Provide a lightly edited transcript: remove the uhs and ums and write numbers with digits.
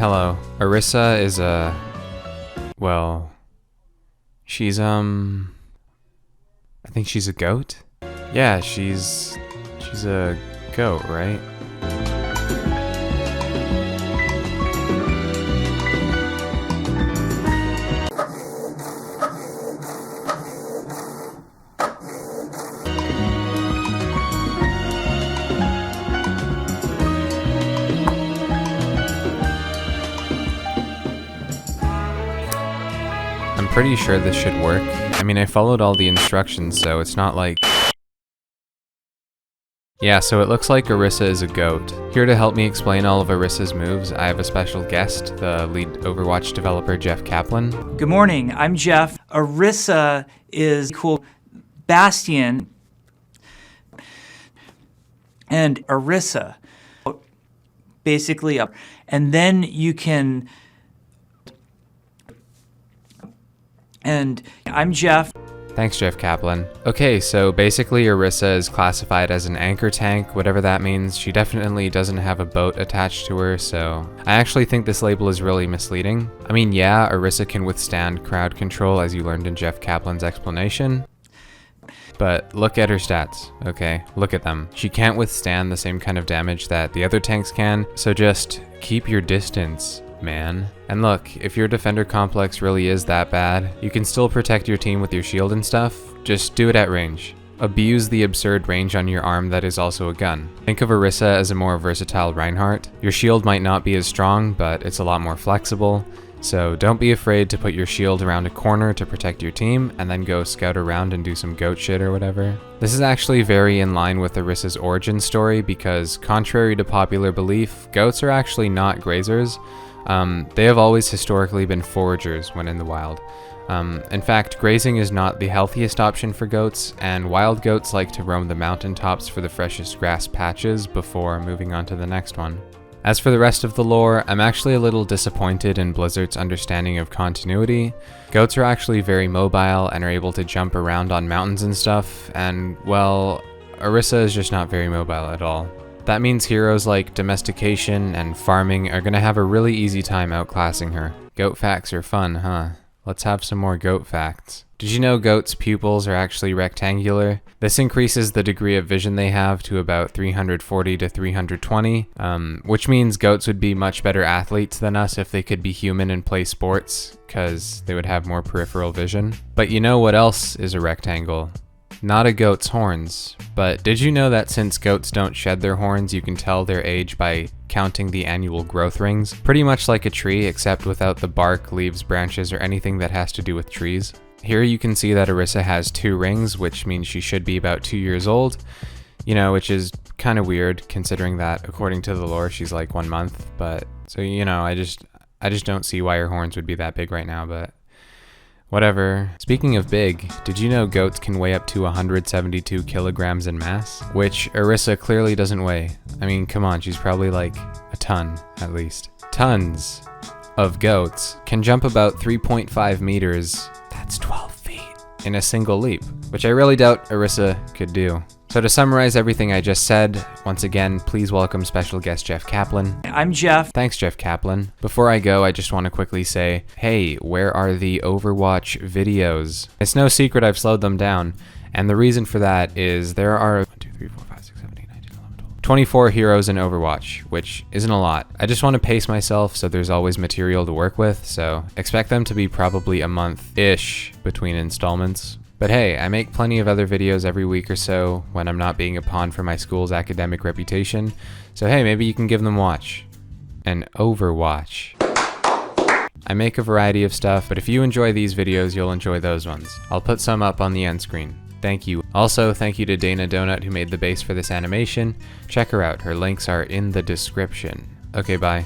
Hello. Orisa is well, she's I think she's a goat? Yeah, she's a goat, right? I'm pretty sure this should work. I mean, I followed all the instructions, so it's not like... Yeah, so it looks like Orisa is a goat. Here to help me explain all of Orisa's moves, I have a special guest, the lead Overwatch developer, Jeff Kaplan. Good morning, I'm Jeff. Orisa is cool Bastion and Orisa, basically up. And then you can... And I'm Jeff. Thanks, Jeff Kaplan. Okay, so basically Orisa is classified as an anchor tank, whatever that means. She definitely doesn't have a boat attached to her, so I actually think this label is really misleading. I mean, yeah, Orisa can withstand crowd control, as you learned in Jeff Kaplan's explanation. But look at her stats, okay? Look at them. She can't withstand the same kind of damage that the other tanks can, so just keep your distance, man. And look, if your defender complex really is that bad, you can still protect your team with your shield and stuff. Just do it at range. Abuse the absurd range on your arm that is also a gun. Think of Orisa as a more versatile Reinhardt. Your shield might not be as strong, but it's a lot more flexible. So don't be afraid to put your shield around a corner to protect your team, and then go scout around and do some goat shit or whatever. This is actually very in line with Orisa's origin story because, contrary to popular belief, goats are actually not grazers. They have always historically been foragers when in the wild. In fact, grazing is not the healthiest option for goats, and wild goats like to roam the mountaintops for the freshest grass patches before moving on to the next one. As for the rest of the lore, I'm actually a little disappointed in Blizzard's understanding of continuity. Goats are actually very mobile and are able to jump around on mountains and stuff, and, well, Orisa is just not very mobile at all. That means heroes like domestication and farming are gonna have a really easy time outclassing her. Goat facts are fun, huh? Let's have some more goat facts. Did you know goats' pupils are actually rectangular? This increases the degree of vision they have to about 340 to 320, which means goats would be much better athletes than us if they could be human and play sports, because they would have more peripheral vision. But you know what else is a rectangle? Not a goat's horns, but did you know that since goats don't shed their horns, you can tell their age by counting the annual growth rings? Pretty much like a tree, except without the bark, leaves, branches, or anything that has to do with trees. Here you can see that Orisa has 2 rings, which means she should be about 2 years old, you know, which is kind of weird considering that according to the lore she's like 1 month, but so you know, I just don't see why her horns would be that big right now, but whatever. Speaking of big, did you know goats can weigh up to 172 kilograms in mass? Which Orisa clearly doesn't weigh. I mean, come on, she's probably like a ton, at least. Tons of goats can jump about 3.5 meters, that's 12 feet, in a single leap, which I really doubt Orisa could do. So to summarize everything I just said, once again, please welcome special guest Jeff Kaplan. I'm Jeff. Thanks, Jeff Kaplan. Before I go, I just want to quickly say, hey, where are the Overwatch videos? It's no secret I've slowed them down, and the reason for that is there are 1, 2, 3, 4, 5, 6, 7, 8, 9, 10, 11, 12, 24 heroes in Overwatch, which isn't a lot. I just want to pace myself so there's always material to work with, so expect them to be probably a month-ish between installments. But hey, I make plenty of other videos every week or so when I'm not being a pawn for my school's academic reputation, so hey, maybe you can give them a watch. An Overwatch. I make a variety of stuff, but if you enjoy these videos, you'll enjoy those ones. I'll put some up on the end screen. Thank you. Also, thank you to Dana Donut who made the base for this animation. Check her out, her links are in the description. Okay, bye.